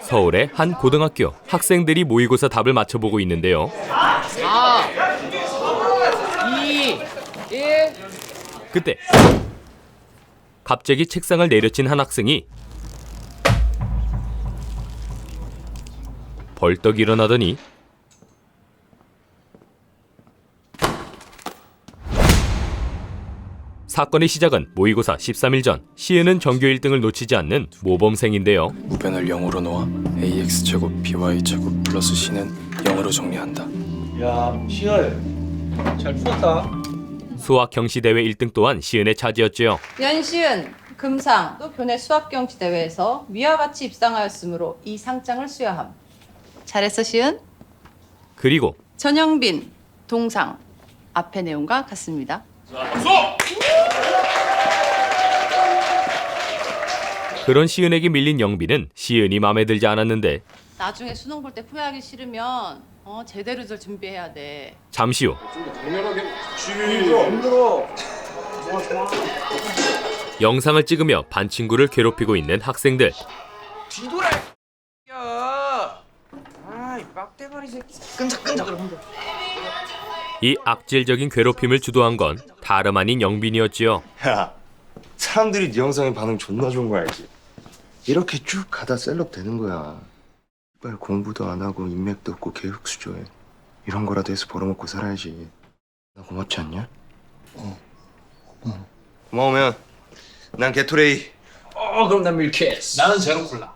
서울의 한 고등학교 학생들이 모의고사 답을 맞춰보고 있는데요. 4, 2, 1. 그때 갑자기 책상을 내려친 한 학생이 벌떡 일어나더니 사건의 시작은 모의고사 13일 전 시은은 전교 1등을 놓치지 않는 모범생인데요. 우변을 0으로 놓아 ax제곱 by제곱 플러스 c는 0으로 정리한다. 야, 시열 잘 풀었다. 수학 경시대회 1등 또한 시은의 차지였지요. 연시은 금상 또 교내 수학경시대회에서 위와 같이 입상하였으므로 이 상장을 수여함. 잘했어 시은. 그리고 전영빈 동상 앞의 내용과 같습니다. 그런 시은에게 밀린 영빈은 시은이 마음에 들지 않았는데 나중에 수능 볼 때 후회하기 싫으면 제대로들 준비해야 돼. 잠시 후 힘들어. 영상을 찍으며 반 친구를 괴롭히고 있는 학생들. 뒤돌아. 야. 아이 빡대가리 새끼. 끈적끈적. 이 악질적인 괴롭힘을 주도한 건 다름 아닌 영빈이었지요. 야, 사람들이 네 영상에 반응 존나 좋은 거 알지? 이렇게 쭉 가다 셀럽 되는 거야. 빨리 공부도 안 하고 인맥도 없고 계속 수조해. 이런 거라도 해서 벌어먹고 살아야지. 나 고맙지 않냐? 고마우면 난 게토레이. 그럼 난 밀키스. 나는 제로콜라.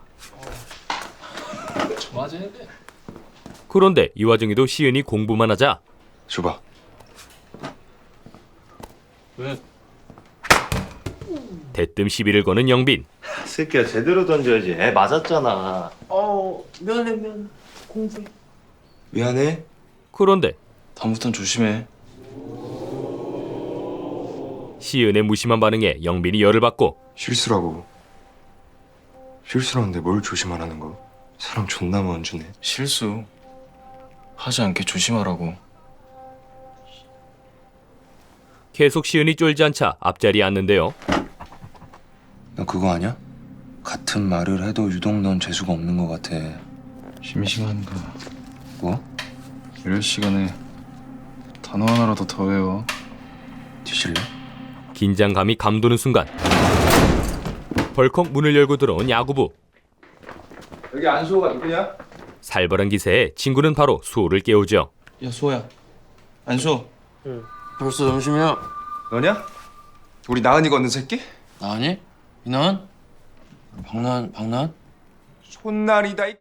좋아지는 데. 그런데 이 와중에도 시은이 공부만 하자 줘봐. 왜? 대뜸 시비를 거는 영빈. 새끼야 제대로 던져야지. 애 맞았잖아. 미안해. 공부해. 미안해. 그런데 다음부턴 조심해. 시은의 무심한 반응에 영빈이 열을 받고 실수라고. 실수라는데 뭘 조심하라는 거? 사람 존나 먼주네. 실수 하지 않게 조심하라고. 계속 시은이 쫄지 않자 앞자리에 앉는데요. 너 그거 아냐? 같은 말을 해도 유독 넌 재수가 없는 것 같아. 심심한가? 뭐? 이럴 시간에 단어 하나라도 더 외워. 뒤질래? 긴장감이 감도는 순간 벌컥 문을 열고 들어온 야구부. 여기 안수호가 누구냐? 살벌한 기세에 친구는 바로 수호를 깨우죠. 야 수호야. 안수호. 벌써 점심이야. 너냐? 우리 나은이 걷는 새끼? 나니? 이난? 박난? 손날이다 이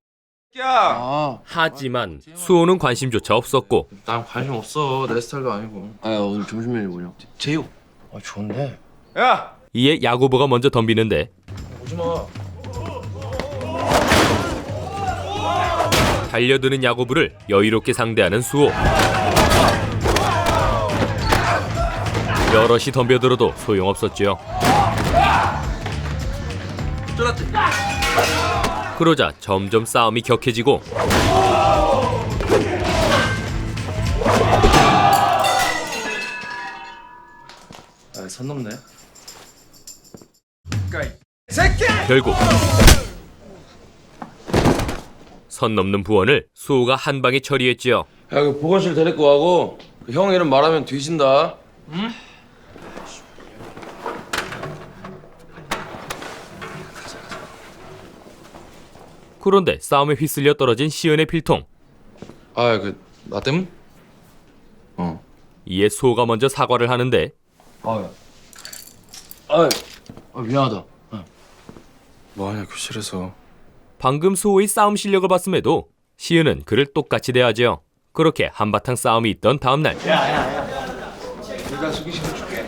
새끼야. 아, 하지만 수호는 관심조차 없었고 난 관심 없어. 내 스타일도 아니고. 아, 오늘 점심 메뉴 뭐냐? 제육. 아, 좋은데. 야! 이에 야구부가 먼저 덤비는데 오지마. 달려드는 야구부를 여유롭게 상대하는 수호. 여럿이 덤벼들어도 소용없었지요. 그러자 점점 싸움이 격해지고 아, 선 넘네. 결국 선 넘는 부원을 수호가 한 방에 처리했지요. 야, 그 보건실 데리고 가고 그 형 이름 말하면 뒤진다. 그런데 싸움에 휩쓸려 떨어진 시은의 필통. 아, 나 때문? 이에 수호가 먼저 사과를 하는데 미안하다. 뭐하냐 교실에서. 방금 수호의 싸움 실력을 봤음에도 시은은 그를 똑같이 대하죠. 그렇게 한바탕 싸움이 있던 다음날 내가 소개시켜줄게.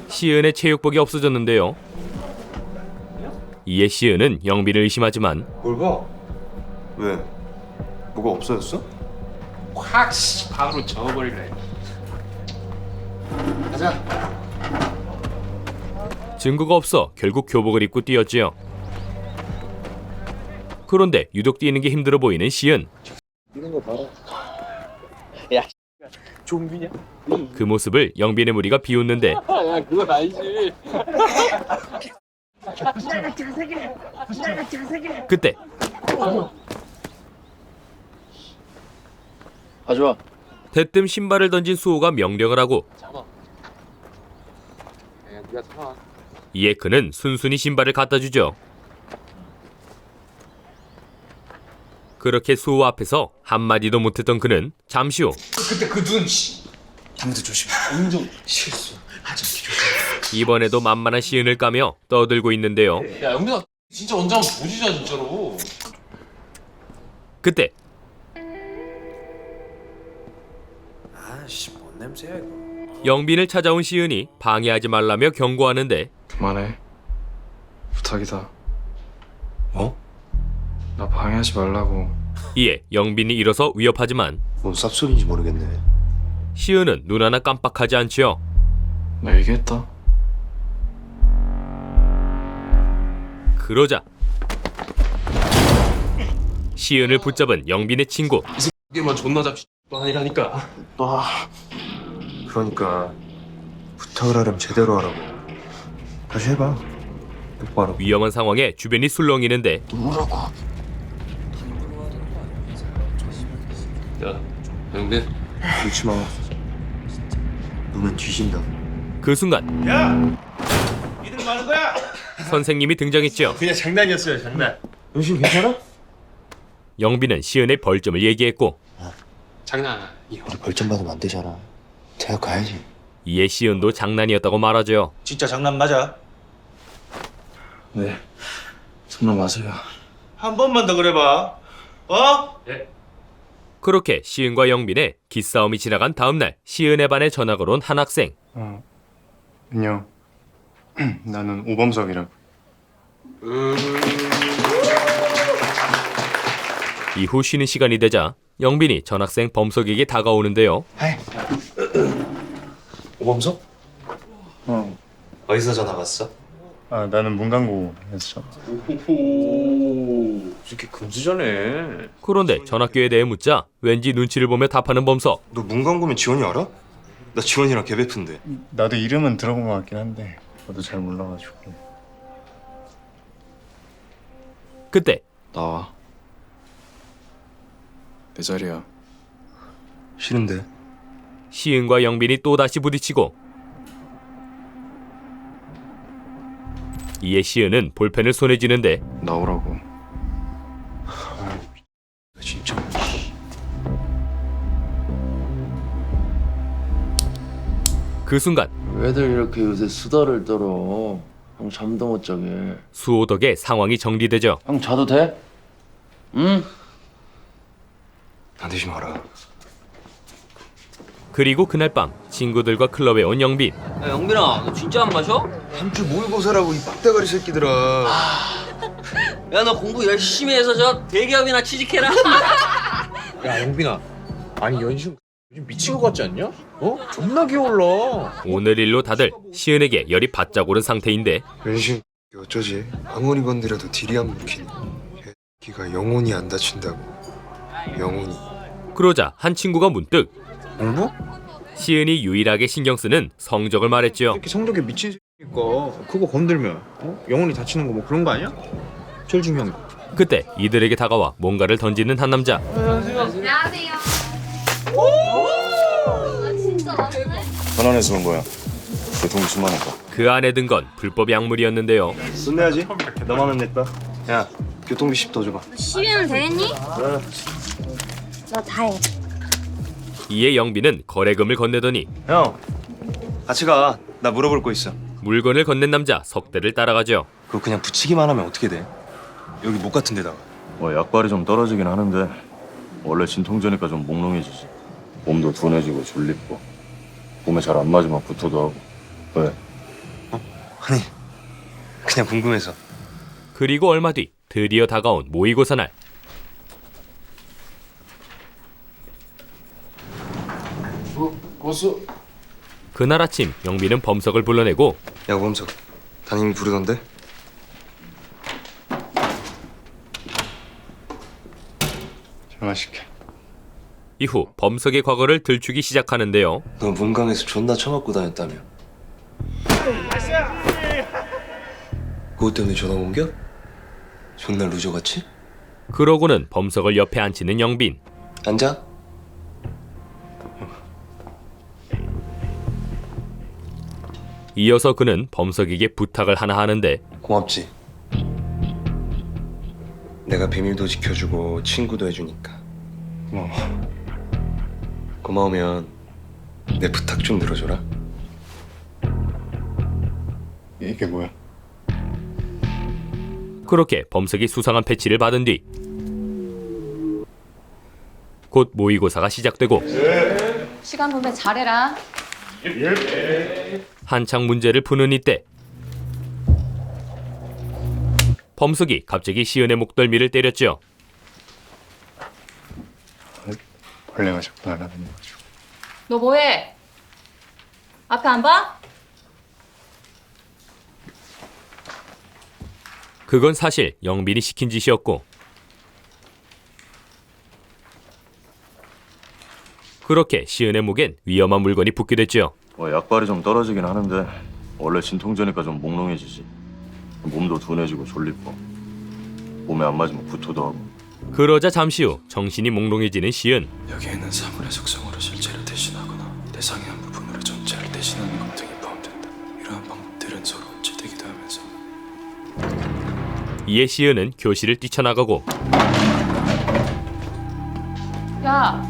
시은의 체육복이 없어졌는데요. 이에 시은은 영빈을 의심하지만 뭘 봐? 왜? 뭐가 없어졌어? 확 방으로 저어버리래. 증거가 없어 결국 교복을 입고 뛰었지요. 그런데 유독 뛰는 게 힘들어 보이는 시은. 좀비냐? 그 모습을 영빈의 무리가 비웃는데 야 그건 아니지. 그때 가져와. 대뜸 신발을 던진 수호가 명령을 하고 야, 네가 참아. 이에 그는 순순히 신발을 갖다 주죠. 그렇게 수호 앞에서 한마디도 못했던 그는 잠시 후 그때 그 눈. 당도 조심. 인정. 실수. 하지 마. 이번에도 만만한 시은을 까며 떠들고 있는데요. 야, 영민아, 진짜 언제 한번 보시자, 진짜로. 그때 아씨 뭔 냄새야 이거. 영빈을 찾아온 시은이 방해하지 말라며 경고하는데 그만해. 부탁이다. 뭐? 나 방해하지 말라고. 이에 영빈이 일어서 위협하지만 뭔 쌉소리인지 모르겠네. 시은은 눈 하나 깜빡하지 않지요. 나 얘기했다. 그러자 시은을 붙잡은 영빈의 친구. 이게만 존나 잡시 아니라니까. 그러니까 부탁을 하려면 제대로 하라고. 다시 해봐. 똑바로. 위험한 상황에 주변이 술렁이는데 야, 영빈. 그렇지 마. 누면 뒤진다. 그 순간 이들 많은 거야? 선생님이 등장했죠. 그냥 장난이었어요, 장난. 연신 괜찮아? 영빈은 시은의 벌점을 얘기했고 장난. 우리 벌점 받으면 안 되잖아. 대학 가야지. 이에 시은도 장난이었다고 말하죠. 진짜 장난 맞아? 네. 장난 맞아요. 한 번만 더 그래봐. 어? 그렇게 시은과 영빈의 기싸움이 지나간 다음날 시은의 반에 전학을 온 한 학생. 안녕. 나는 오범석이라고. 이후 쉬는 시간이 되자 영빈이 전학생 범석에게 다가오는데요. 오범석? 어. 어디서 전화 왔어? 아 나는 문광고에서. 오, 이렇게 금수저네. 그런데 전학교에 대해 묻자 왠지 눈치를 보며 답하는 범석. 너 문광구면 지원이 알아? 나 지원이랑 개베프인데. 나도 이름은 들어본 것 같긴 한데 나도 잘 몰라가지고. 그때 나와. 내 자리야. 싫은데. 시은과 영빈이 또다시 부딪히고 이에 시은은 볼펜을 손에 쥐는데 나오라고. 진짜. 그 순간 왜들 이렇게 요새 수다를 떨어? 형 잠도 못 자게. 수호 덕에 상황이 정리되죠. 형 자도 돼? 응? 안 되지 마라. 그리고 그날 밤 친구들과 클럽에 온 영빈. 야, 영빈아, 너 진짜 안 마셔? 함줄 모의고사라고 이 빡대가리 새끼들아. 야, 너 공부 열심히 해서 저 대기업이나 취직해라. 야, 영빈아. 아니, 연신 요즘 미친 것 같지 않냐? 어? 존나 기어올라. 오늘 일로 다들 시은에게 열이 바짝 오른 상태인데 연신 어쩌지? 아무리 건드려도 딜이 안 먹히니. 걔가 영혼이 안 다친다고. 영혼이. 그러자 한 친구가 문득 공부? 시은이 유일하게 신경 쓰는 성적을 말했죠. 이렇게 성적에 미친 새끼니까 그거 건들면 영혼이 다치는 거 뭐 그런 거 아니야? 제일 중요한 거. 그때 이들에게 다가와 뭔가를 던지는 한 남자. 안녕하세요. 아, 진짜 많네. 전환해서 온 거야. 교통비 10만 원 거. 그 안에 든 건 불법 약물이었는데요. 돈 내야지. 너만 원 냈다. 야, 교통비 10 더 줘봐. 10이면 되겠니? 나 다 해. 이에 영빈은 거래금을 건네더니 형, 같이 가. 나 물어볼 거 있어. 물건을 건넨 남자 석대를 따라가죠. 그거 그냥 붙이기만 하면 어떻게 돼? 여기 목 같은 데다가. 뭐 약발이 좀 떨어지긴 하는데 원래 진통제니까 좀 몽롱해지지. 몸도 둔해지고 졸립고 몸에 잘 안 맞으면 구토도 하고. 왜? 아니, 그냥 궁금해서. 그리고 얼마 뒤 드디어 다가온 모의고사 날. 고수. 그날 아침 영빈은 범석을 불러내고 야, 오범석. 담임이 부르던데? 잘 마실게. 이후 범석의 과거를 들추기 시작하는데요. 너 문강에서 존나 처맞고 다녔다며. 그것 때문에 전화 옮겨? 존나 루저같이? 그러고는 범석을 옆에 앉히는 영빈. 앉아. 이어서 그는 범석에게 부탁을 하나 하는데 고맙지. 내가 비밀도 지켜주고 친구도 해주니까. 고마워. 고마우면 내 부탁 좀 들어줘라. 이게 뭐야? 그렇게 범석이 수상한 패치를 받은 뒤 곧 모의고사가 시작되고 시간 분배 잘해라. 한창 문제를 푸는 이때 범석이 갑자기 시은의 목덜미를 때렸죠. 벌레가 자꾸 날아다녀가지고. 너 뭐해? 앞에 안 봐? 그건 사실 영빈이 시킨 짓이었고 그렇게 시은의 목엔 위험한 물건이 붙게 됐죠. 약발이 좀 떨어지긴 하는데 원래 진통제니까 좀 몽롱해지지. 몸도 둔해지고 졸리고 몸에 안 맞으면 구토도 하고. 그러자 잠시 후 정신이 몽롱해지는 시은. 여기에는 사물의 속성으로 실체를 대신하거나 대상의 한 부분으로 전체를 대신하는 것 등이 포함된다. 이러한 방법들은 서로 흡체되기도 하면서 이에 시은은 교실을 뛰쳐나가고 야,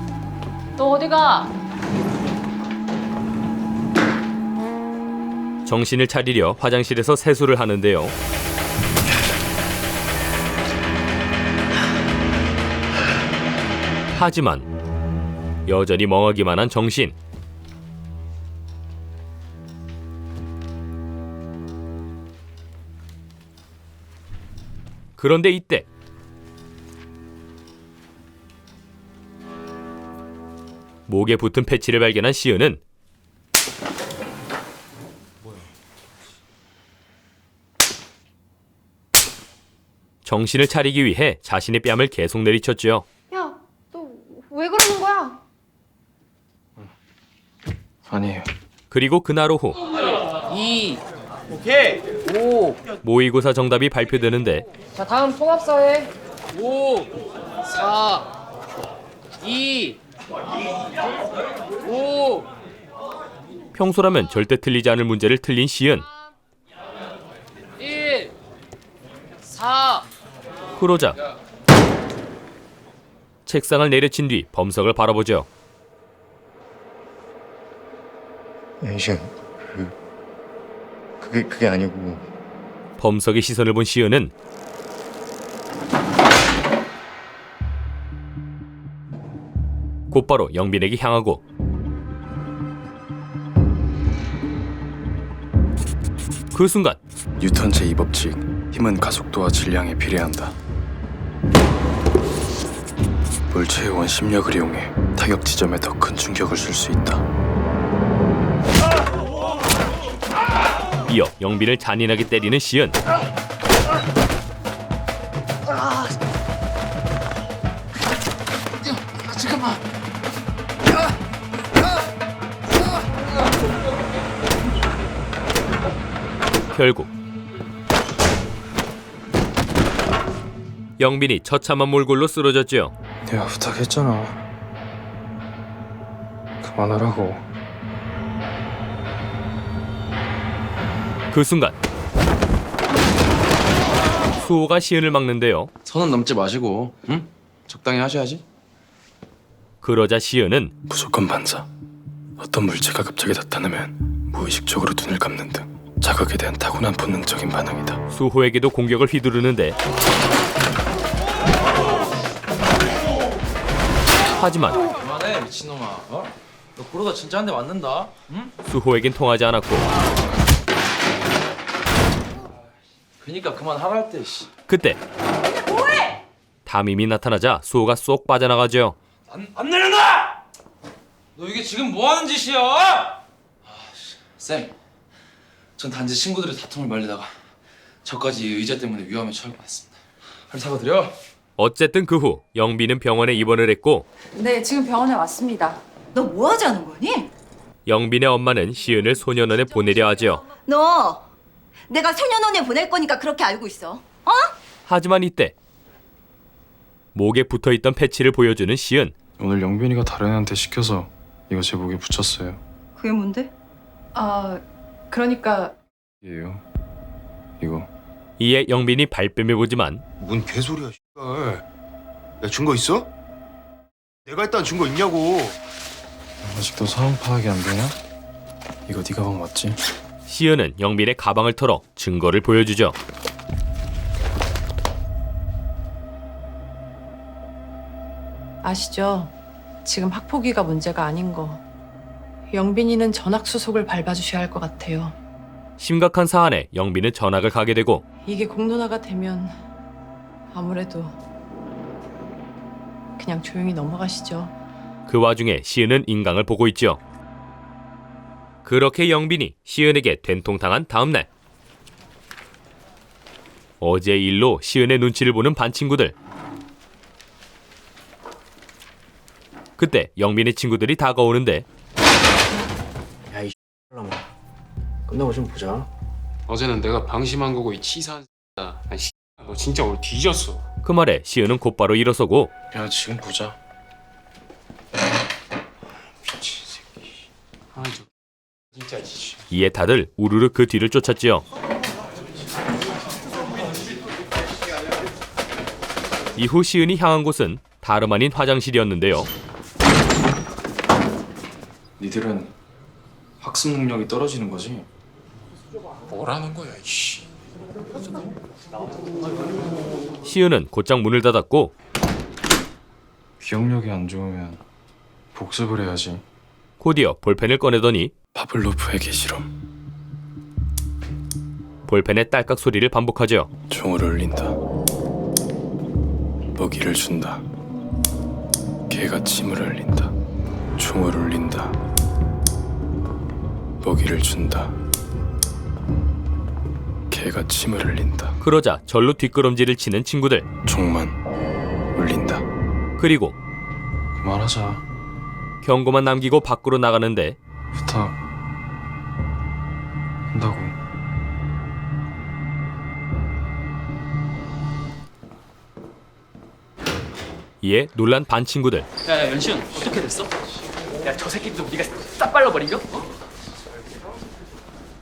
너 어디 가? 정신을 차리려 화장실에서 세수를 하는데요. 하지만 여전히 멍하기만 한 정신. 그런데 이때 목에 붙은 패치를 발견한 시은은 정신을 차리기 위해 자신의 뺨을 계속 내리쳤죠. 야, 너 왜 그러는 거야? 아니에요. 그리고 그날 오후 2 오케이 5 모의고사 정답이 발표되는데 자 다음 통합사회 5 4 2 5 평소라면 절대 틀리지 않을 문제를 틀린 시은. 1 4 그러자 책상을 내려친 뒤 범석을 바라보죠. 에이션, 그게 아니고. 범석의 시선을 본 시은은 곧바로 영빈에게 향하고 그 순간 뉴턴 제2법칙, 힘은 가속도와 질량에 비례한다. 물체의 원심력을 이용해 타격 지점에 더 큰 충격을 줄 수 있다. 이어 영빈을 잔인하게 때리는 시은. 결국 영빈이 처참한 몰골로 쓰러졌죠. 내가 부탁했잖아. 그만하라고. 그 순간 수호가 시은을 막는데요. 선은 넘지 마시고, 응? 적당히 하셔야지. 그러자 시은은 무조건 반사. 어떤 물체가 갑자기 나타나면 무의식적으로 눈을 감는 등 자극에 대한 타고난 본능적인 반응이다. 수호에게도 공격을 휘두르는데 하지만 그만해, 미친놈아. 어? 너 그러다 진짜 한 대 맞는다. 응? 수호에겐 통하지 않았고 그니까 그만하라 할 때, 씨. 그때 담임이 나타나자 수호가 쏙 빠져나가죠. 안 내려놔! 너 이게 지금 뭐 하는 짓이야? 쌤, 전 단지 친구들의 다툼을 말리다가 저까지 의자 때문에 위험에 처할 뻔했습니다. 빨리 사과드려. 어쨌든 그 후 영빈은 병원에 입원을 했고 네, 지금 병원에 왔습니다. 너 뭐 하자는 거니? 영빈의 엄마는 시은을 소년원에 보내려 하죠. 너 내가 소년원에 보낼 거니까 그렇게 알고 있어. 어? 하지만 이때 목에 붙어있던 패치를 보여주는 시은. 오늘 영빈이가 다른 애한테 시켜서 이거 제 목에 붙였어요. 그게 뭔데? 그러니까 이에요. 이거. 이에 영빈이 발뺌해보지만 뭔 개소리야, 씨발. 야, 증거 있어? 내가 했다는 증거 있냐고. 아직도 상황 파악이 안 되냐? 이거 네 가방 맞지? 시은은 영빈의 가방을 털어 증거를 보여주죠. 아시죠? 지금 학폭위가 문제가 아닌 거. 영빈이는 전학수속을 밟아주셔야 할 것 같아요. 심각한 사안에 영빈은 전학을 가게 되고 이게 공론화가 되면 아무래도 그냥 조용히 넘어가시죠. 그 와중에 시은은 인강을 보고 있죠. 그렇게 영빈이 시은에게 된통당한 다음날, 어제의 일로 시은의 눈치를 보는 반 친구들. 그때 영빈의 친구들이 다가오는데 야이 X놈아. 끝나고 좀 보자. 어제는 내가 방심한 거고 이 치사한 X다. 아니 너 진짜 오늘 뒤졌어. 그 말에 시은은 곧바로 일어서고 야 지금 보자. 미친 새끼. 아이 저 진짜 씨. 이에 다들 우르르 그 뒤를 쫓았지요. 이후 시은이 향한 곳은 다름 아닌 화장실이었는데요. 니들은 학습 능력이 떨어지는 거지? 뭐라는 거야 이씨. 시은은 곧장 문을 닫았고 기억력이 안 좋으면 복습을 해야지. 곧이어 볼펜을 꺼내더니 파블로프의 계시럼. 볼펜의 딸깍 소리를 반복하죠. 종을 울린다. 먹이를 준다. 개가 침을 흘린다. 종을 울린다. 먹이를 준다. 개가 침을 흘린다. 그러자 절로 뒷걸음질을 치는 친구들. 종만 울린다. 그리고 그만하자. 경고만 남기고 밖으로 나가는데 부탁 한다고. 이에 놀란 반 친구들. 야 연시은 어떻게 됐어? 야 저 새끼도 네가 싹 빨라버리려?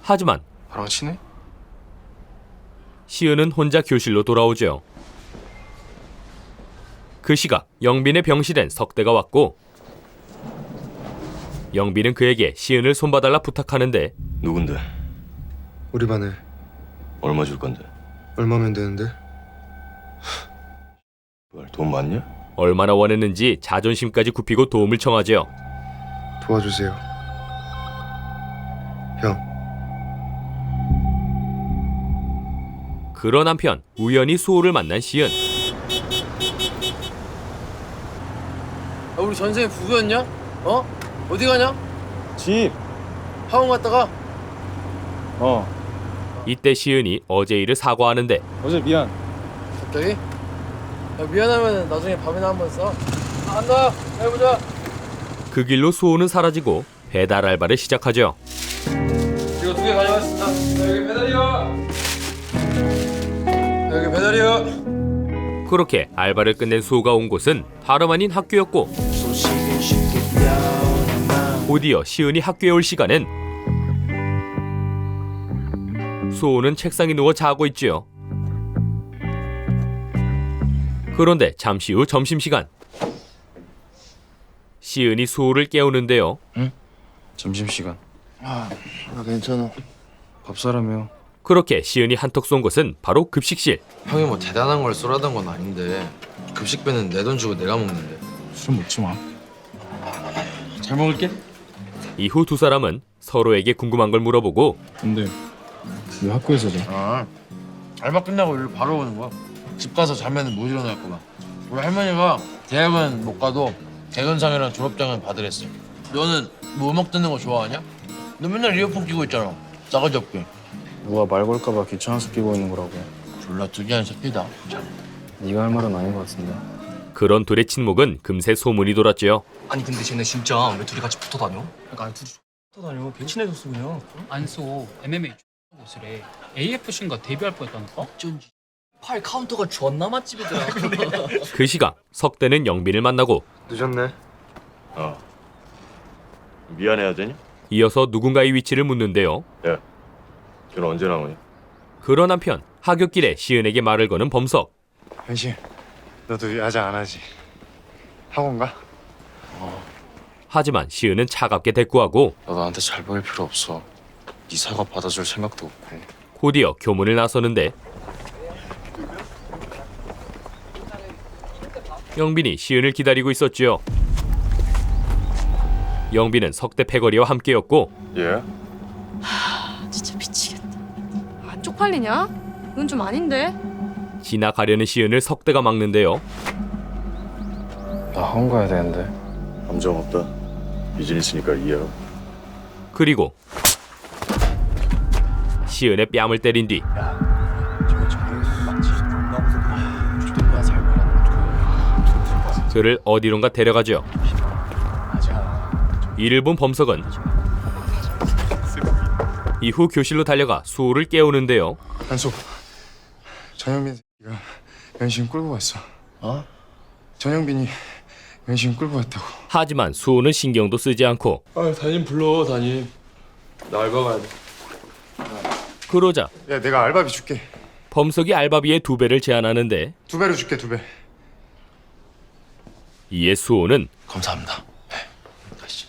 하지만 나랑 친해? 시은은 혼자 교실로 돌아오죠. 그 시각 영빈의 병실엔 석대가 왔고 영빈은 그에게 시은을 손봐달라 부탁하는데 누군데? 우리 반에 얼마 줄 건데? 얼마면 되는데? 돈 많냐? 얼마나 원했는지 자존심까지 굽히고 도움을 청하죠. 도와주세요. 형, 그런 한편 우연히 수호를 만난 시은. 우리 전생에 부부였냐? 어? 어디 가냐? 집. 학원 갔다가? 이때 시은이 어제 일을 사과하는데 어제 미안. 갑자기? 야, 미안하면 나중에 밥이나 한번 써. 간다. 해보자. 그 길로 수호는 사라지고 배달 알바를 시작하죠. 이거 2개 가져갔습니다. 여기 배달이요. 여기 배달이요. 그렇게 알바를 끝낸 수호가 온 곳은 다름 아닌 학교였고 곧이어 시은이 학교에 올 시간엔 수호는 책상에 누워 자고 있지요. 그런데 잠시 후 점심시간, 시은이 수호를 깨우는데요. 점심시간. 나 괜찮아. 밥 사라며. 그렇게 시은이 한턱 쏜 곳은 바로 급식실. 형이 뭐 대단한 걸 쏘라던 건 아닌데 급식비는 내 돈 주고 내가 먹는데. 술 먹지 마. 잘 먹을게. 이후 두 사람은 서로에게 궁금한 걸 물어보고 근데 왜 학교에서 자? 아, 알바 끝나고 일 바로 오는 거야. 집 가서 자면은 못 일어났구만. 우리 할머니가 대학은 못 가도 개근상이랑 졸업장은 받으랬어. 너는 뭐 음악 듣는 거 좋아하냐? 너 맨날 이어폰 끼고 있잖아. 싸가지 없게. 누가 말 걸까봐 귀찮아서 끼고 있는 거라고. 졸라 특이한 새끼다. 네가 할 말은 아닌 것 같은데. 그런 둘의 친목은 금세 소문이 돌았죠. 아니 근데 쟤네 진짜 왜 둘이 같이 붙어 다녀? 그러니까 아니 둘이 붙어 다녀. 괜히 친해졌으면 안 써. MMA 옷을 AFC인가 데뷔할 뻔했다니까? 어쩐지 팔 카운터가 존나 맛집이더라. 그 시각 석대는 영빈을 만나고 늦었네. 미안해야 되냐? 이어서 누군가의 위치를 묻는데요. 야, 넌 언제 나오냐? 그런 한편 하굣길에 시은에게 말을 거는 범석. 현신, 너도 야자 안 하지? 학원 가? 하지만 시은은 차갑게 대꾸하고 너 나한테 잘 보일 필요 없어. 네 사과 받아줄 생각도 없고. 곧이어 교문을 나서는데 영빈이 시은을 기다리고 있었지요. 영빈은 석대 패거리와 함께였고 예? 진짜 미치겠다. 안 쪽팔리냐? 이건 좀 아닌데. 지나가려는 시은을 석대가 막는데요. 나 학원 가야 되는데. 감정 없다. 비즈니스니까 이해하고. 그리고 시은의 뺨을 때린 뒤 그를 어디론가 데려가죠. 이를 본 범석은 이후 교실로 달려가 수호를 깨우는데요. 한소, 전영빈 새끼가 연신 끌고 갔어. 전영빈이 연신 끌고 갔다고. 하지만 수호는 신경도 쓰지 않고 담임 불러, 담임. 나 알바 가야 돼. 그러자 야, 내가 알바비 줄게. 범석이 알바비의 2배를 제안하는데 2배로 줄게, 2배. 이에 수호는 감사합니다. 네, 가시죠.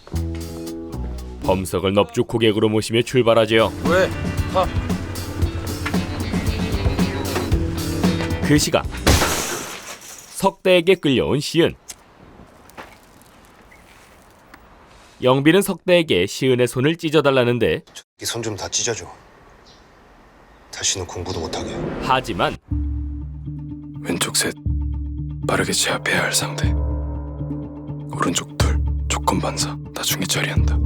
범석을 넙죽 고객으로 모시며 출발하죠. 왜? 가. 그 시각 석대에게 끌려온 시은. 영빈은 석대에게 시은의 손을 찢어달라는데 이 손 좀 다 찢어줘. 다시는 공부도 못하게. 하지만 왼쪽 셋 빠르게 제압해야 할 상대. 오른쪽 둘 조건 반사 나중에 처리한다.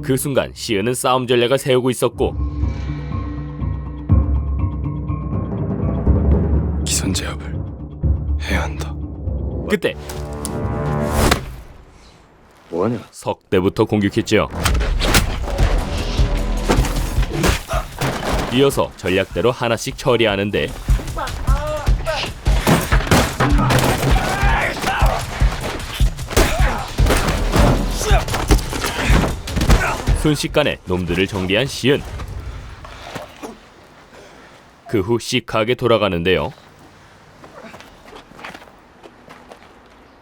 그 순간 시은은 싸움 전략을 세우고 있었고 기선 제압을 해야 한다. 그때 뭐하냐? 석대부터 공격했죠. 이어서 전략대로 하나씩 처리하는데 순식간에 놈들을 정리한 시은. 그 후 시크하게 돌아가는데요.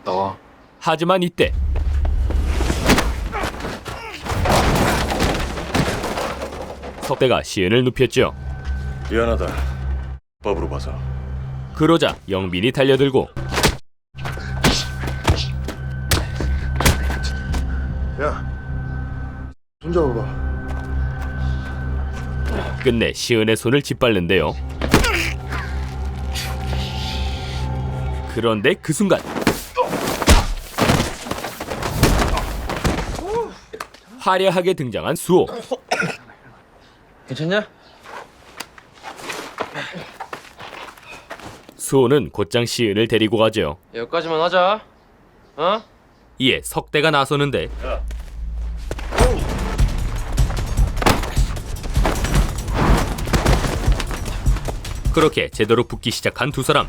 나와. 하지만 이때 석대가 시은을 눕혔죠. 미안하다. 법으로 봐서. 그러자 영빈이 달려들고 야, 손 잡아봐. 끝내 시은의 손을 짓밟는데요. 그런데 그 순간 화려하게 등장한 수호. 괜찮냐? 수호는 곧장 시은을 데리고 가죠. 여기까지만 하자. 어? 이에 석대가 나서는데 그렇게 제대로 붙기 시작한 두 사람.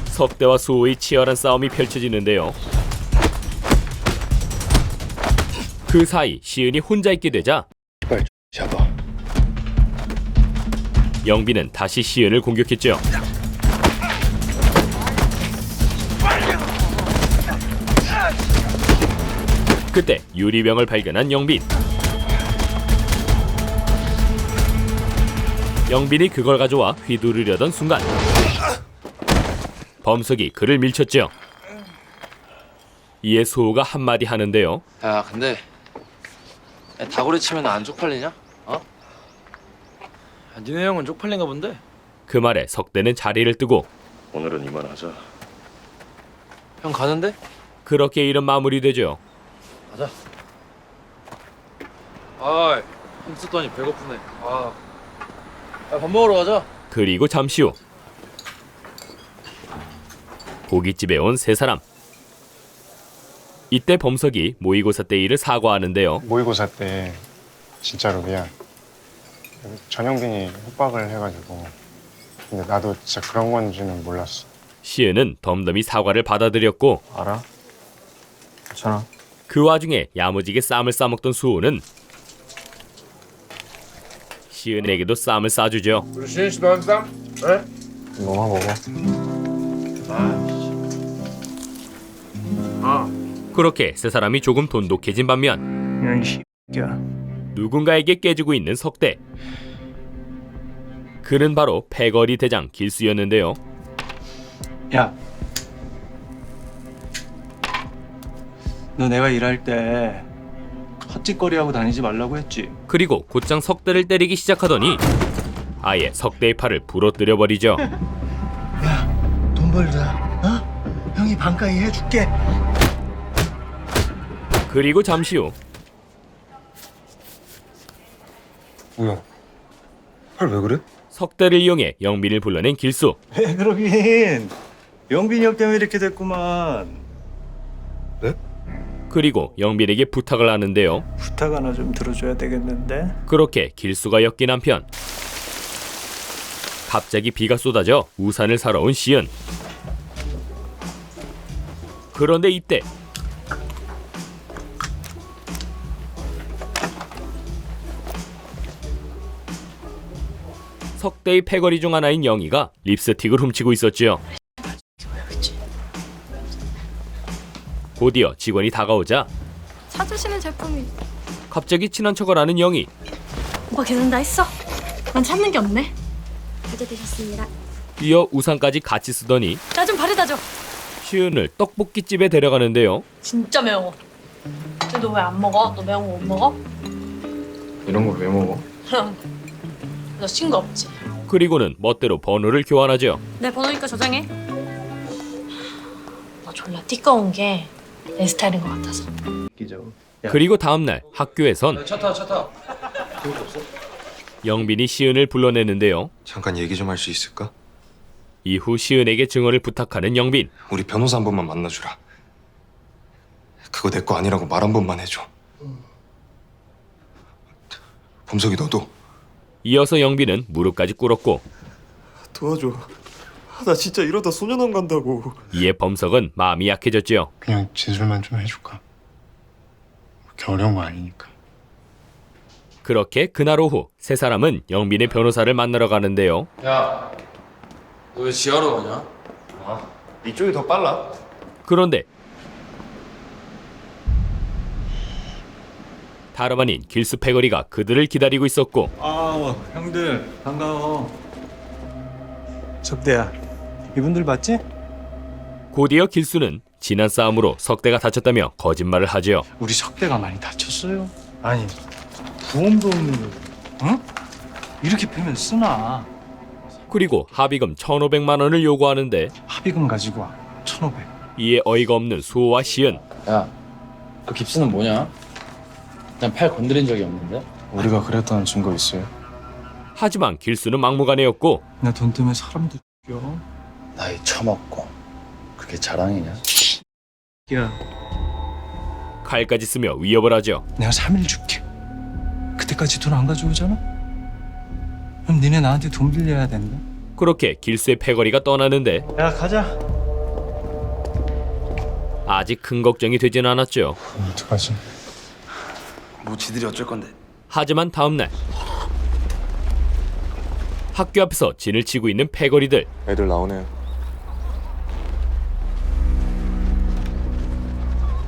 석대와 수호의 치열한 싸움이 펼쳐지는데요. 그 사이 시은이 혼자 있게 되자 빨리 잡아. 영빈은 다시 시은을 공격했죠. 그때 유리병을 발견한 영빈. 영빈이 그걸 가져와 휘두르려던 순간 범석이 그를 밀쳤죠. 이에 수호가 한마디 하는데요. 야, 근데 다구리 치면 안 쪽팔리냐? 어? 야, 니네 형은 쪽팔린가 본데? 그 말에 석대는 자리를 뜨고 오늘은 이만하자. 형 가는데? 그렇게 일은 마무리되죠. 가자. 아이, 힘쓰더니 배고프네. 아, 야, 밥 먹으러 가자. 그리고 잠시 후 고깃집에 온 세 사람. 이때 범석이 모의고사 때 일을 사과하는데요. 모의고사 때 진짜로 미안. 전영빈이 협박을 해가지고. 근데 나도 진짜 그런 건지는 몰랐어. 시은은 덤덤히 사과를 받아들였고 알아? 괜찮아. 그 와중에 야무지게 쌈을 싸먹던 수호는 시은에게도 쌈을 싸주죠. 우리 시은 씨도 한 쌈? 네? 너만 먹어. 그렇게 세 사람이 조금 돈독해진 반면 누군가에게 깨지고 있는 석대. 그는 바로 패거리 대장 길수였는데요. 야, 너 내가 일할 때 헛짓거리하고 다니지 말라고 했지? 그리고 곧장 석대를 때리기 시작하더니 아예 석대의 팔을 부러뜨려 버리죠. 돈 벌자. 어? 형이 반가이 해줄게. 그리고 잠시 후 뭐야? 팔 왜 그래? 석대를 이용해 영빈을 불러낸 길수. 왜 그러긴? 영빈이 형 때문에 이렇게 됐구만. 그리고 영빈에게 부탁을 하는데요. 부탁 하나 좀 들어줘야 되겠는데? 그렇게 길수가 엮인 한편 갑자기 비가 쏟아져 우산을 사러 온 시은. 그런데 이때 석대의 패거리 중 하나인 영희가 립스틱을 훔치고 있었지요. 곧이어 직원이 다가오자 찾으시는 제품이. 갑자기 친한 척을 하는 영희. 오빠 계산 다 했어? 난 찾는 게 없네. 가져드셨습니다. 이어 우산까지 같이 쓰더니 나 좀 바래다 줘. 시은을 떡볶이집에 데려가는데요. 진짜 매워. 근데 너 왜 안 먹어? 너 매운 거 못 먹어? 이런 걸 왜 먹어? 너 친구 없지? 그리고는 멋대로 번호를 교환하죠. 내 번호니까 저장해. 너 졸라 띠꺼운 게 내 스타일인 것 같아서. 그리고 다음날 학교에선 차 타. 영빈이 시은을 불러내는데요. 잠깐 얘기 좀 할 수 있을까? 이후 시은에게 증언을 부탁하는 영빈. 우리 변호사 한 번만 만나주라. 그거 내 거 아니라고 말 한 번만 해줘. 범석이 너도. 이어서 영빈은 무릎까지 꿇었고 도와줘. 나 진짜 이러다 소년원 간다고. 이에 범석은 마음이 약해졌죠. 그냥 진술만 좀 해줄까? 그렇게 어려운 거 아니니까. 그렇게 그날 오후 세 사람은 영빈의 변호사를 만나러 가는데요. 야, 너 왜 지하로 가냐? 이쪽이 더 빨라. 그런데 다름 아닌 길수 패거리가 그들을 기다리고 있었고 아, 형들 반가워. 석대야, 이분들 봤지? 곧이어 길수는 지난 싸움으로 석대가 다쳤다며 거짓말을 하죠. 우리 석대가 많이 다쳤어요. 아니, 보험도 없는 거, 응? 이렇게 패면 쓰나? 그리고 합의금 1,500만 원을 요구하는데 합의금 가지고 와. 1,500. 이에 어이가 없는 수호와 시은. 야, 그 깁스는 뭐냐? 난 팔 건드린 적이 없는데? 우리가 그랬다는 증거 있어요? 하지만 길수는 막무가내였고 나 돈 때문에 사람들 죽여. 나이 처먹고 그게 자랑이냐? 야, 칼까지 쓰며 위협을 하죠. 내가 3일 줄게. 그때까지 돈 안 가져오잖아? 그럼 니네 나한테 돈 빌려야 된다. 그렇게 길수의 패거리가 떠나는데 야, 가자. 아직 큰 걱정이 되진 않았죠. 어떡하지? 뭐 지들이 어쩔 건데? 하지만 다음날 학교 앞에서 진을 치고 있는 패거리들. 애들 나오네요.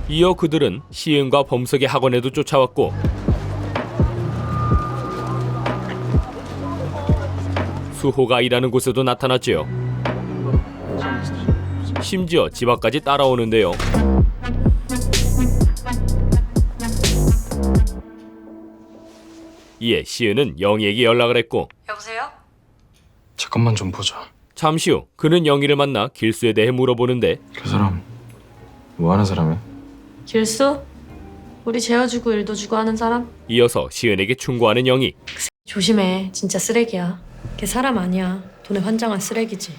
이어 그들은 시은과 범석의 학원에도 쫓아왔고 수호가 일하는 곳에도 나타났지요. 심지어 집 앞까지 따라오는데요. 이에 시은은 영희에게 연락을 했고 여보세요? 잠깐만 좀 보자. 잠시 후 그는 영희를 만나 길수에 대해 물어보는데 그 사람 뭐 하는 사람이야? 길수? 우리 재워주고 일도 주고 하는 사람? 이어서 시은에게 충고하는 영희. 조심해. 진짜 쓰레기야. 걔 사람 아니야. 돈에 환장한 쓰레기지.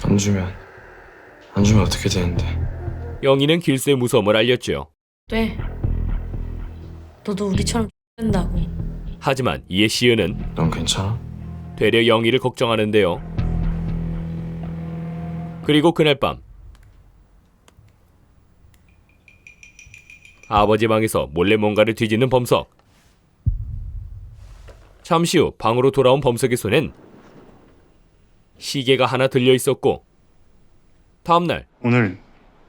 안 주면 어떻게 되는데? 영희는 길수의 무서움을 알렸죠. 돼. 너도 우리처럼 된다고. 하지만 이에 시은은 넌 괜찮아? 되려 영희를 걱정하는데요. 그리고 그날 밤 아버지 방에서 몰래 뭔가를 뒤지는 범석. 잠시 후 방으로 돌아온 범석의 손엔 시계가 하나 들려 있었고 다음날 오늘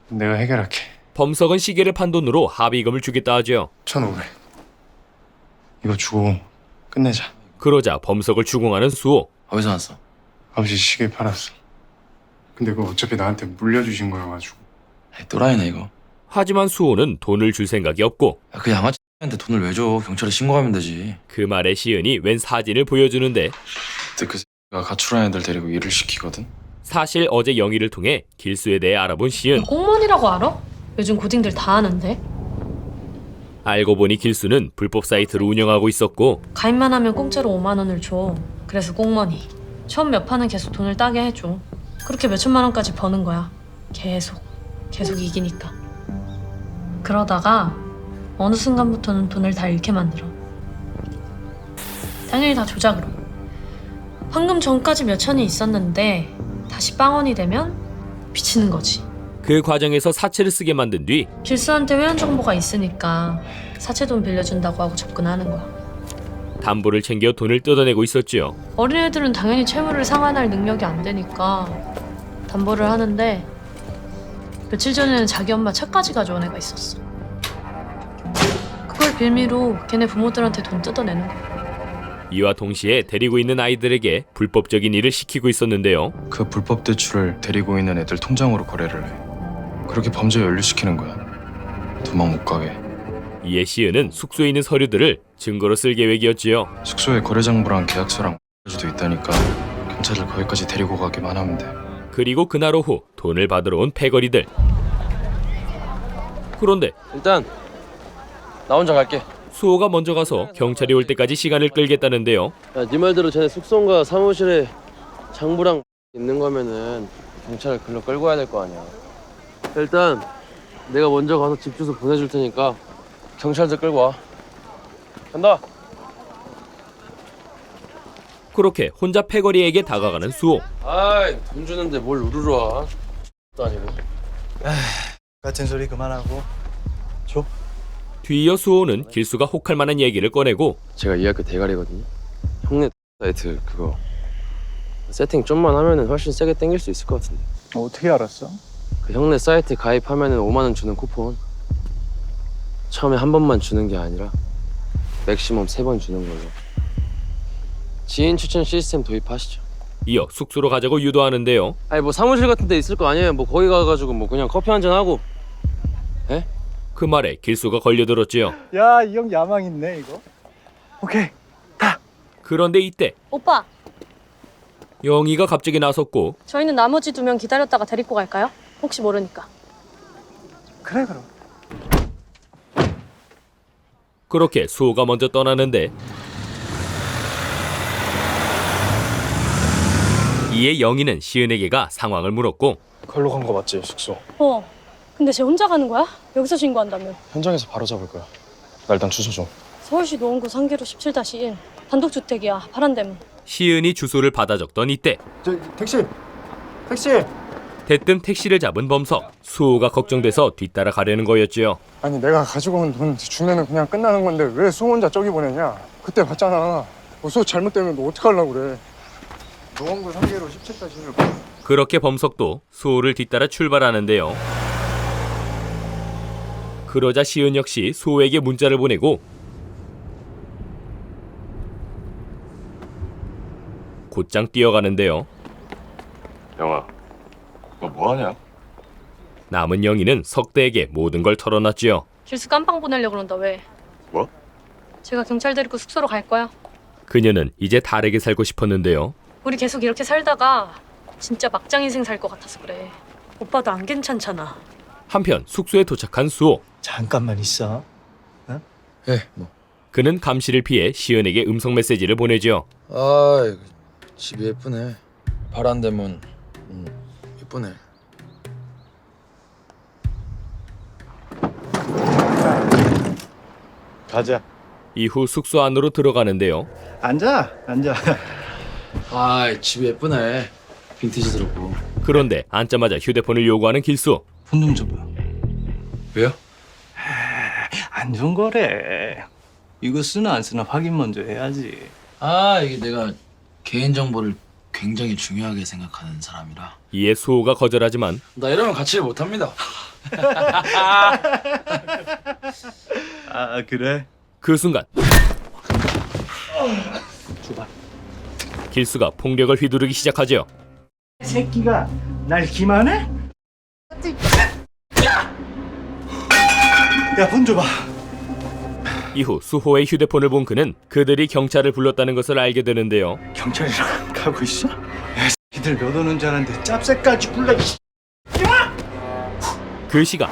내가 해결할게. 범석은 시계를 판 돈으로 합의금을 주겠다 하죠. 1,500. 이거 주고 끝내자. 그러자 범석을 추궁하는 수호. 어디서 났어? 아버지 시계 팔았어. 근데 그거 어차피 나한테 물려주신 거여가지고. 에이, 또라이네 이거. 하지만 수호는 돈을 줄 생각이 없고 야, 그 양아치한테 돈을 왜 줘? 경찰에 신고하면 되지. 그 말에 시은이 웬 사진을 보여주는데 그때 그 X가 가출한 애들 데리고 일을 시키거든. 사실 어제 영희를 통해 길수에 대해 알아본 시은. 공무원이라고 알아? 요즘 고딩들 다 아는데. 알고 보니 길수는 불법 사이트를 운영하고 있었고 가입만 하면 공짜로 5만 원을 줘. 그래서 공무원이 처음 몇 판은 계속 돈을 따게 해줘. 그렇게 몇 천만 원까지 버는 거야. 계속 이기니까. 그러다가 어느 순간부터는 돈을 다 잃게 만들어. 당연히 다 조작으로. 황금 전까지 몇 천이 있었는데 다시 빵원이 되면 비치는 거지. 그 과정에서 사채를 쓰게 만든 뒤 길수한테 회원 정보가 있으니까 사채 돈 빌려준다고 하고 접근하는 거야. 담보를 챙겨 돈을 뜯어내고 있었지요. 어린애들은 당연히 채무를 상환할 능력이 안 되니까 담보를 하는데 며칠 전에는 자기 엄마 차까지 가져온 애가 있었어. 그걸 빌미로 걔네 부모들한테 돈 뜯어내는 거야. 이와 동시에 데리고 있는 아이들에게 불법적인 일을 시키고 있었는데요. 그 불법 대출을 데리고 있는 애들 통장으로 거래를 해. 그렇게 범죄에 연루시키는 거야. 도망 못 가게. 이에 시은은 숙소에 있는 서류들을 증거로 쓸 계획이었지요. 숙소에 거래장부랑 계약서랑 까지도 있다니까 경찰을 거기까지 데리고 가기만 하면 돼. 그리고 그날 오후 돈을 받으러 온 패거리들. 그런데 일단 나 혼자 갈게. 수호가 먼저 가서 경찰이 올 때까지 시간을 끌겠다는데요. 야, 네 말대로 쟤네 숙소인가 사무실에 장부랑 있는 거면은 경찰을 글로 끌고 와야 될 거 아니야. 일단 내가 먼저 가서 집 주소 보내줄 테니까 경찰들 끌고 와. 간다. 그렇게 혼자 패거리에게 다가가는 수호. 아이, 돈 주는데 뭘 우르르 와. 또 아니고. 같은 소리 그만하고 줘. 뒤이어 수호는 길수가 혹할 만한 얘기를 꺼내고 제가 이 학교 대가리거든요. 형네 사이트 그거 세팅 좀만 하면은 훨씬 세게 땡길 수 있을 것 같은데. 어떻게 알았어? 그 형네 사이트 가입하면은 5만 원 주는 쿠폰. 처음에 한 번만 주는 게 아니라 맥시멈 3번 주는 걸로. 지인 추천 시스템 도입하시죠. 이어 숙소로 가자고 유도하는데요. 아니 뭐 사무실 같은 데 있을 거 아니에요. 뭐 거기 가가지고 뭐 그냥 커피 한잔 하고. 에? 그 말에 길수가 걸려들었지요. 야, 이 형 야망 있네 이거. 오케이. 그런데 이때 오빠, 영희가 갑자기 나섰고 저희는 나머지 2명 기다렸다가 데리고 갈까요? 혹시 모르니까. 그래 그럼. 그렇게 수호가 먼저 떠나는데 이에 영희는 시은에게가 상황을 물었고 걸로 간 거 맞지, 숙소? 근데 쟤 혼자 가는 거야? 여기서 신고한다며. 현장에서 바로 잡을 거야. 나 일단 주소 좀. 서울시 노원구 상계로 17-1 단독주택이야. 파란대문. 시은이 주소를 받아 적던 이때 저 택시. 대뜸 택시를 잡은 범석. 수호가 걱정돼서 뒤따라 가려는 거였지요. 아니 내가 가지고 온 돈 주면은 그냥 끝나는 건데 왜 수호 혼자 저기 보내냐? 그때 봤잖아. 수호 잘못되면 너 어떡하려고 그래? 노원구 3개로 17-1을. 그렇게 범석도 수호를 뒤따라 출발하는데요. 그러자 시은 역시 수호에게 문자를 보내고 곧장 뛰어가는데요. 영아, 너 뭐하냐? 남은 영희는 석대에게 모든 걸 털어놨지요. 길수 깜빵 보내려고 그런다. 왜? 뭐? 제가 경찰 데리고 숙소로 갈 거야. 그녀는 이제 다르게 살고 싶었는데요. 우리 계속 이렇게 살다가 진짜 막장 인생 살 것 같아서 그래. 오빠도 안 괜찮잖아. 한편 숙소에 도착한 수호. 잠깐만 있어. 예, 뭐. 그는 감시를 피해 시은에게 음성 메시지를 보내죠. 아, 집이 예쁘네. 파란 대문. 예쁘네. 가자. 이후 숙소 안으로 들어가는데요. 앉아. 아, 집 예쁘네. 빈티지스럽고. 그런데 앉자마자 휴대폰을 요구하는 길수. 폰 좀 줘봐. 왜요? 안 좋은 거래. 이거 쓰나 안 쓰나 확인 먼저 해야지. 아, 이게 내가 개인정보를 굉장히 중요하게 생각하는 사람이라. 이에 수호가 거절하지만 나 이러면 같이 못합니다. 아 그래? 그 순간 줘봐. 길수가 폭력을 휘두르기 시작하죠. 새끼가 날 기만해? 야, 폰 줘봐. 이후 수호의 휴대폰을 본 그는 그들이 경찰을 불렀다는 것을 알게 되는데요. 경찰이랑 가고 있어? 야, 새끼들 몇 오는 줄 알았는데 짭새까지 굴러. 그 시각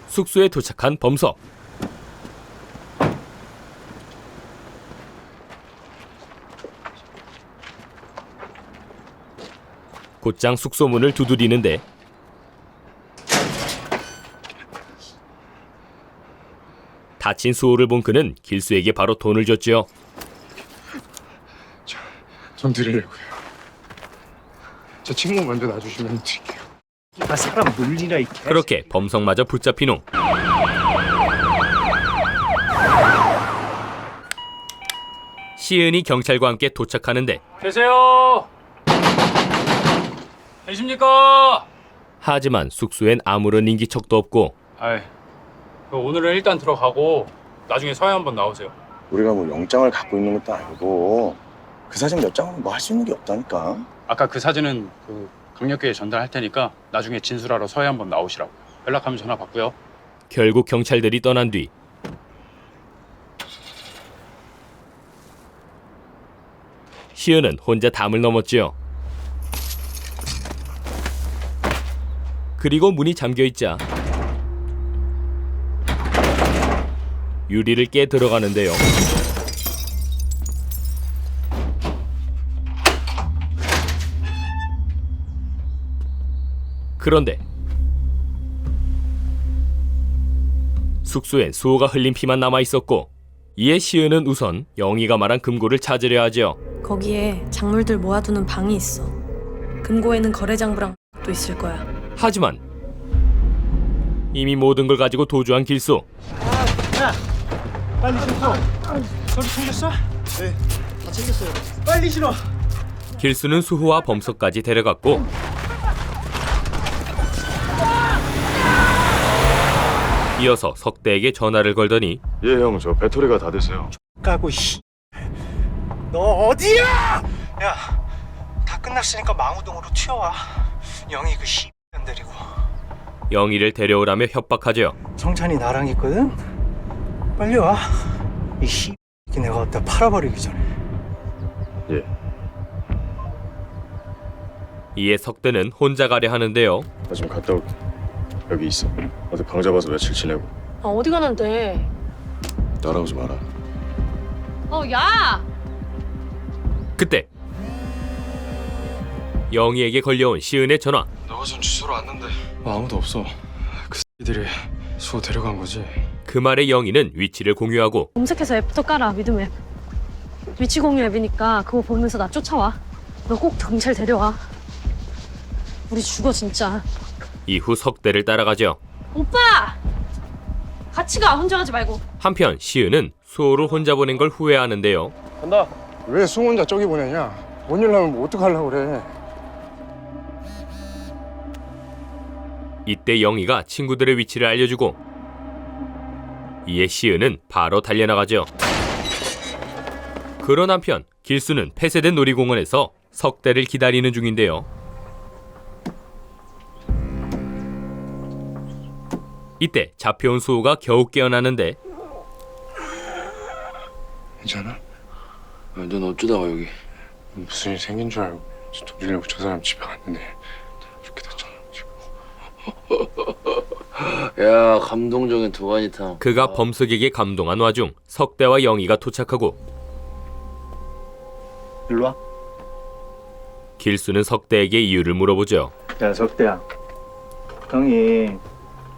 숙소에 도착한 범석. 곧장 숙소 문을 두드리는데 다친 수호를 본 그는 길수에게 바로 돈을 줬죠. 좀 드리려고요. 저 친구 먼저 놔주시면 드릴게요. 아, 사람 물리라 이 개. 그렇게 범석마저 붙잡힌 후 시은이 경찰과 함께 도착하는데 계세요. 계십니까? 하지만 숙소엔 아무런 인기척도 없고 아이, 오늘은 일단 들어가고 나중에 서해 한번 나오세요. 우리가 뭐 영장을 갖고 있는 것도 아니고 그 사진 몇 장은 뭐 할 수 있는 게 없다니까. 아까 그 사진은 그 강력계에 전달할 테니까 나중에 진술하러 서해 한번 나오시라고. 연락하면 전화 받고요. 결국 경찰들이 떠난 뒤 시은은 혼자 담을 넘었지요. 그리고 문이 잠겨있자 유리를 깨 들어가는데요. 그런데 숙소엔 수호가 흘린 피만 남아있었고 이에 시은은 우선 영희가 말한 금고를 찾으려 하죠. 거기에 작물들 모아두는 방이 있어. 금고에는 거래장부랑 또 있을 거야. 하지만 이미 모든 걸 가지고 도주한 길수. 야, 빨리 신어. 저리 챙겼어? 네, 다 챙겼어요. 빨리 신어. 길수는 수호와 범석까지 데려갔고 이어서 석대에게 전화를 걸더니 예, 형, 저 배터리가 다 됐어요. 까고 씨. 너 어디야? 야, 다 끝났으니까 망우동으로 튀어와. 영희 그 씨 데리고. 영희를 데려오라며 협박하죠. 성찬이 나랑 있거든. 빨리 와. 이 씨 내가 어디다 팔아버리기 전에. 예. 이에 석대는 혼자 가려 하는데요. 나 지금 갔다 올게. 여기 있어. 어디 방 잡아서 며칠 지내고. 아, 어디 가는데? 따라오지 마라. 야! 그때 영희에게 걸려온 시은의 전화. 너가 전 주소로 왔는데 아무도 없어. 그 새끼들이 수호 데려간 거지. 그 말에 영희는 위치를 공유하고 검색해서 앱부터 깔아, 믿음 앱. 위치 공유 앱이니까 그거 보면서 나 쫓아와. 너 꼭 경찰 데려와. 우리 죽어 진짜. 이후 석대를 따라가죠. 오빠! 같이 가, 혼자 가지 말고. 한편 시은은 수호를 혼자 보낸 걸 후회하는데요. 간다. 왜 수호 혼자 저기 보내냐? 못 일하면 뭐 어떡하려고 그래. 이때 영희가 친구들의 위치를 알려주고 이에 시은은 바로 달려나가죠. 그런 한편 길수는 폐쇄된 놀이공원에서 석대를 기다리는 중인데요. 이때 잡혀온 수호가 겨우 깨어나는데 괜찮아? 넌 어쩌다가 여기? 무슨 일 생긴 줄 알고 돌리려고 저 사람 집에 갔는데 이렇게 됐잖아 지금. 야, 감동적인 도가니탕. 그가 범석에게 감동한 와중 석대와 영희가 도착하고 일로 와. 길수는 석대에게 이유를 물어보죠. 야, 석대야. 형이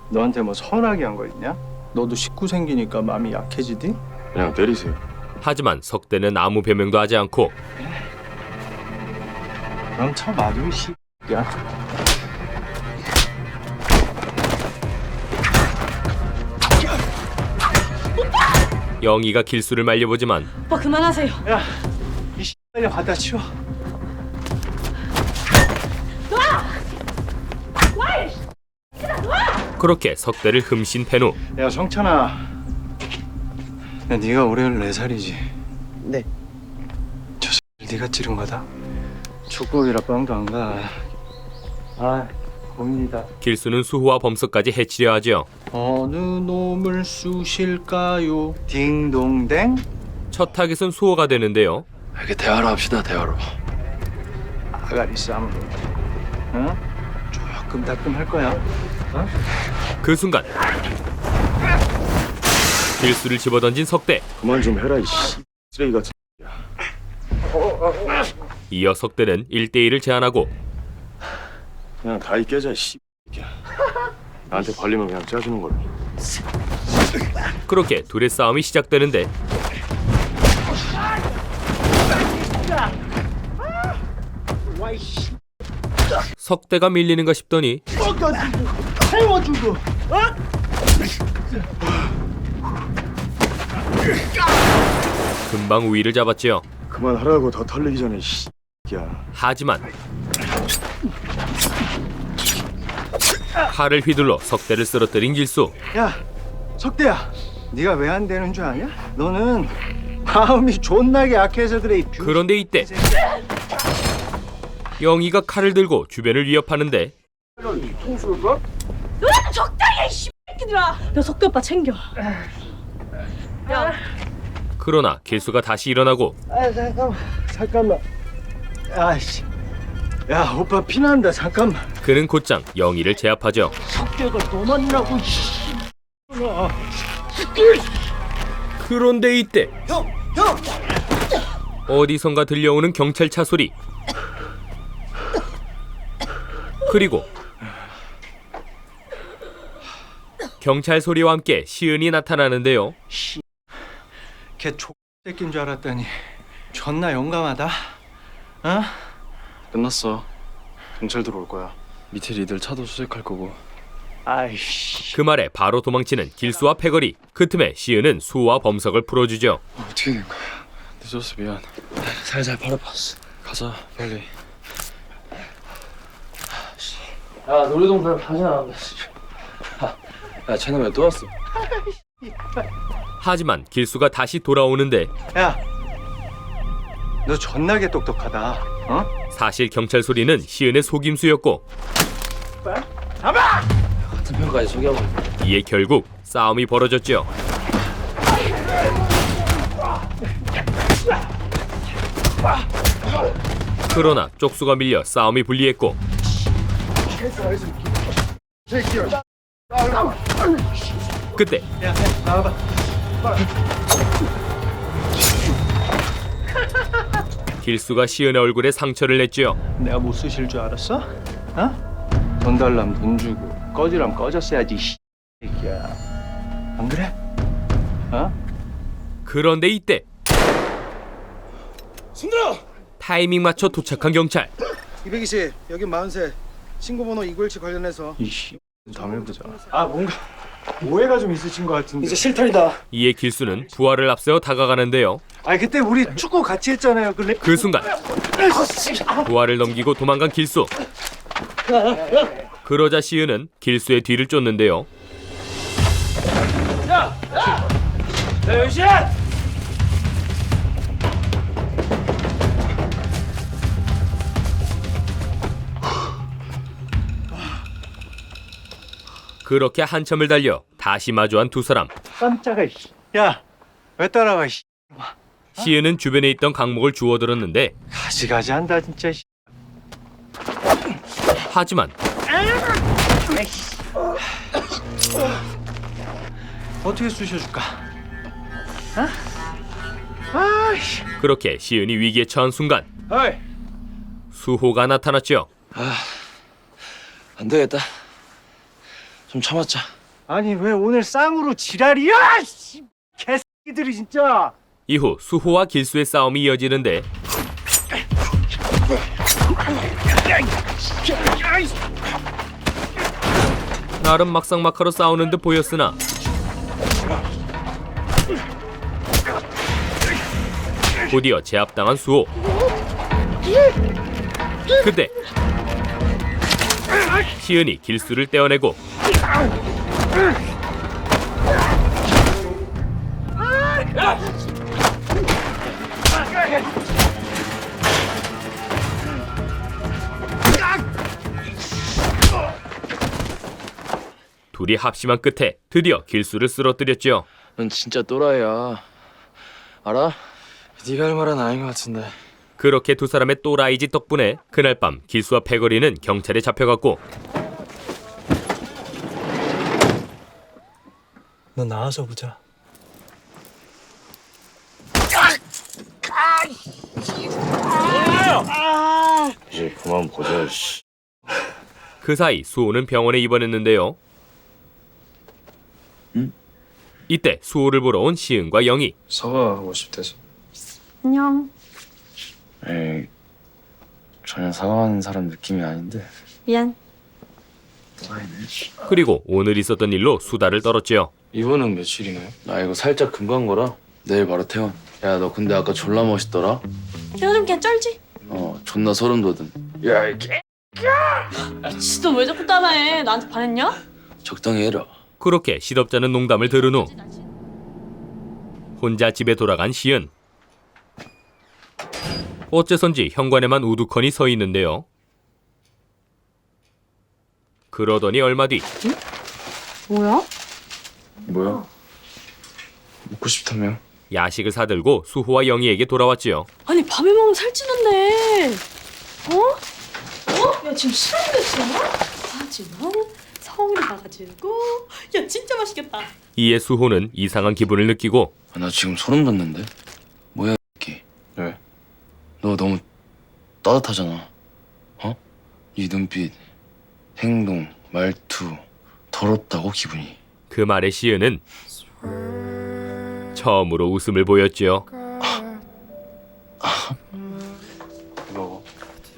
너한테 뭐 서운하게 한 거 있냐? 너도 식구 생기니까 마음이 약해지디? 그냥 때리세요. 하지만 석대는 아무 변명도 하지 않고 그럼 쳐봐도 이 야. 영희가 길수를 말려보지만 오빠 그만하세요. 야, 이 빨리 갖다 치워. 그렇게 석대를 흠씬 팬 후 야, 성찬아. 야, 네가 올해 14살이지? 네. 저 X를 네가 찌른 거다? 축구이라 빵도 안 가. 아, 고민이다. 길수는 수호와 범석까지 해치려 하죠. 어느 놈을 쑤실까요? 딩동댕? 첫 타겟은 수호가 되는데요. 이렇게 대화로 합시다, 대화로. 아가리 싸움. 응? 조금 따끔할 거야. 어? 그 순간 길수를 집어던진 석대. 그만 좀 해라 이 쓰레기 같은. 이어 석대는 1대1을 제안하고 그냥 다이 깨자 이 나한테 걸리면 그냥 짜주는 걸로. 그렇게 둘의 싸움이 시작되는데 석대가 밀리는가 싶더니 태워주고. 어? 금방 우위를 잡았지요. 그만하라고 더 털리기 전에 야. 하지만 칼을 휘둘러 석대를 쓰러뜨린 길수. 야, 석대야. 네가 왜 안 되는 줄 아냐? 너는 마음이 존나게 약해서 그래. 그런데 이때 영희가 칼을 들고 주변을 위협하는데 으악! 적당히 해, 이 새끼들아. 야 석대 오빠 챙겨. 야. 그러나 길수가 다시 일어나고 아, 잠깐만. 아이씨. 야, 오빠 피난다. 잠깐만. 그는 곧장 영희를 제압하죠. 석대가 너 만나고. 그런데 이때 형. 어디선가 들려오는 경찰차 소리. 그리고 경찰 소리와 함께 시은이 나타나는데요. 걔 X새끼인 줄 알았더니 존나 용감하다. 어? 끝났어. 경찰 들어올 거야. 밑에 리들 차도 수색할 거고. 아이씨. 그 말에 바로 도망치는 길수와 패거리. 그 틈에 시은은 수호와 범석을 풀어주죠. 어떻게 된 거야? 늦어서 미안. 살살 팔아봤어. 가자 빨리. 야, 놀이동산 다시 나간다. 야, 쟤는 왜 또 왔어? 하지만 길수가 다시 돌아오는데 야, 너 존나게 똑똑하다. 어? 사실 경찰 소리는 시은의 속임수였고 잡아! 같은 편까지 속여버려. 이에 결국 싸움이 벌어졌죠. 그러나 쪽수가 밀려 싸움이 불리했고 그때 야, 나와봐. 길수가 시은의 얼굴에 상처를 냈지요. 내가 못 쓰실 줄 알았어? 어? 돈 달라면 돈 주고 꺼지라면 꺼졌어야지. 새끼야. 안 그래? 어? 그런데 이때 순들어! 타이밍 맞춰 도착한 경찰. 220 여기 40세 신고번호 291 관련해서 이씨 다음에 보자. 아, 뭔가 오해가 좀 있으신 것 같은데. 이제 실탄이다. 이에 길수는 부하를 앞세워 다가가는데요. 아, 그때 우리 축구 같이 했잖아요. 그 순간 부하를 넘기고 도망간 길수. 그러자 시은은 길수의 뒤를 쫓는데요. 야, 영신! 그렇게 한참을 달려 다시 마주한 두 사람. 깜짝아. 야, 왜 따라와? 시은은 주변에 있던 강목을 주워들었는데 가지가지 한다 진짜. 하지만 어떻게 쑤셔줄까? 그렇게 시은이 위기에 처한 순간 어이. 수호가 나타났죠. 안 되겠다. 좀 참았자. 아니 왜 오늘 쌍으로 지랄이야? 씨, 개새끼들이 진짜. 이후 수호와 길수의 싸움이 이어지는데 나름 막상막하로 싸우는 듯 보였으나 곧이어 제압당한 수호. 그때 시은이 길수를 떼어내고 둘이 합심한 끝에 드디어 길수를 쓰러뜨렸죠. 넌 진짜 또라이야. 알아? 네가 할 말은 아닌 것 같은데. 그렇게 두 사람의 또라이짓 덕분에 그날 밤 길수와 패거리는 경찰에 잡혀갔고 너 나와서 보자. 이제 그만 보자. 씨. 그 사이 수호는 병원에 입원했는데요. 이때 수호를 보러 온 시은과 영희. 사과하고 싶대서. 안녕. 에이, 전혀 사과하는 사람 느낌이 아닌데. 미안. 그리고 오늘 있었던 일로 수다를 떨었죠. 이번은 며칠이나요? 나 이거 살짝 금간 거라. 내일 바로 퇴원. 야, 너 근데 아까 졸라 멋있더라. 내가 좀 개쩔지? 존나 소름 돋은. 야, 이 개. 진짜 왜 자꾸 따라해? 나한테 반했냐? 적당히 해라. 그렇게 시덥잖은 농담을 들은 후 혼자 집에 돌아간 시은. 어째선지 현관에만 우두커니 서 있는데요. 그러더니 얼마 뒤 뭐야? 뭐야? 먹고 싶다며? 야식을 사들고 수호와 영희에게 돌아왔지요. 아니 밤에 먹으면 살찌는데. 어? 야 지금 싫은데 지금? 하지만 성의를 봐가지고. 야 진짜 맛있겠다. 이에 수호는 이상한 기분을 느끼고 나 지금 소름 돋는데? 뭐야 이게? 왜? 너 너무 따뜻하잖아. 이 눈빛, 행동, 말투 더럽다고 기분이. 그 말에 시은은 처음으로 웃음을 보였죠. 먹어.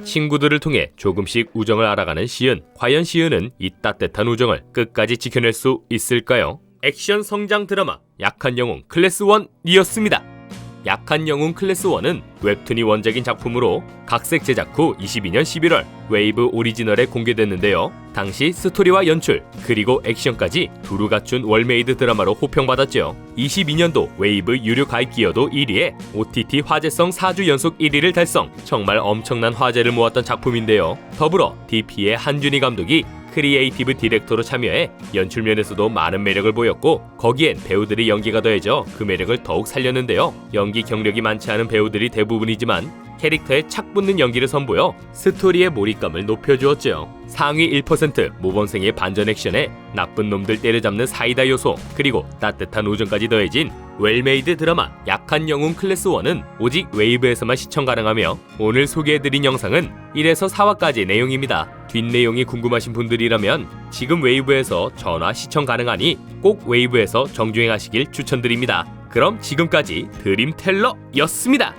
친구들을 통해 조금씩 우정을 알아가는 시은. 과연 시은은 이 따뜻한 우정을 끝까지 지켜낼 수 있을까요? 액션 성장 드라마 약한 영웅 클래스 1이었습니다. 약한 영웅 클래스 1은 웹툰이 원작인 작품으로 각색 제작 후 22년 11월 웨이브 오리지널에 공개됐는데요. 당시 스토리와 연출 그리고 액션까지 두루 갖춘 월메이드 드라마로 호평받았죠. 22년도 웨이브 유료 가입 기여도 1위에 OTT 화제성 4주 연속 1위를 달성. 정말 엄청난 화제를 모았던 작품인데요. 더불어 DP의 한준희 감독이 크리에이티브 디렉터로 참여해 연출 면에서도 많은 매력을 보였고 거기엔 배우들의 연기가 더해져 그 매력을 더욱 살렸는데요. 연기 경력이 많지 않은 배우들이 대부분이지만 캐릭터에 착 붙는 연기를 선보여 스토리의 몰입감을 높여주었죠. 상위 1% 모범생의 반전 액션에 나쁜 놈들 때려잡는 사이다 요소 그리고 따뜻한 우정까지 더해진 웰메이드 드라마 약한 영웅 클래스 1은 오직 웨이브에서만 시청 가능하며 오늘 소개해드린 영상은 1에서 4화까지 내용입니다. 뒷내용이 궁금하신 분들이라면 지금 웨이브에서 전화 시청 가능하니 꼭 웨이브에서 정주행하시길 추천드립니다. 그럼 지금까지 드림텔러였습니다.